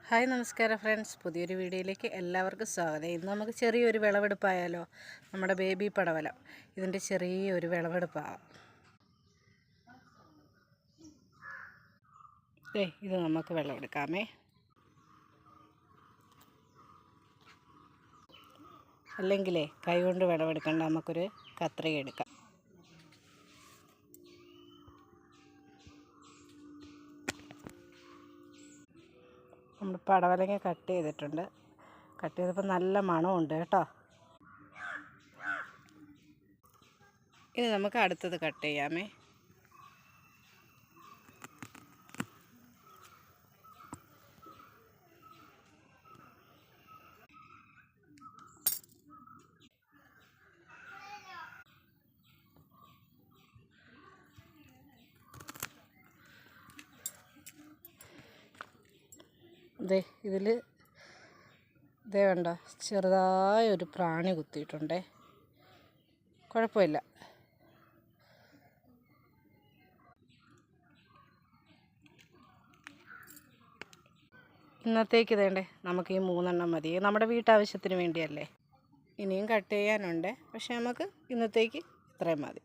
Hi നമസ്കാരം friends, പുതിയൊരു വീഡിയോയിലേക്ക് എല്ലാവർക്കും സ്വാഗതം. ഇന്ന് നമുക്ക് ചെറിയൊരു വിളവെടുപ്പായാലോ. നമ്മുടെ ബേബി പടവലം ഇതിൻ്റെ ചെറിയൊരു വിളവെടുപ്പാകാം. ഇത് നമുക്ക് വിളവെടുക്കാമേ. അല്ലെങ്കിലേ കൈ കൊണ്ട് വിളവെടുക്കണ്ട, നമുക്കൊരു കത്രിക എടുക്കാം. നമ്മൾ പടവലങ്ങ കട്ട് ചെയ്തിട്ടുണ്ട്. കട്ട് ചെയ്തപ്പോൾ നല്ല മണമുണ്ട് കേട്ടോ. ഇനി നമുക്ക് അടുത്തത് കട്ട് ചെയ്യാമേ. ഇതിൽ വേണ്ട ചെറുതായൊരു പ്രാണി കുത്തിയിട്ടുണ്ടേ. കുഴപ്പമില്ല. ഇന്നത്തേക്ക് നമുക്ക് ഈ 3 മതി. നമ്മുടെ വീട്ടാവശ്യത്തിന് വേണ്ടിയല്ലേ. ഇനിയും കട്ട് ചെയ്യാനുണ്ട്, പക്ഷെ നമുക്ക് ഇന്നത്തേക്ക് ഇത്രയും മതി.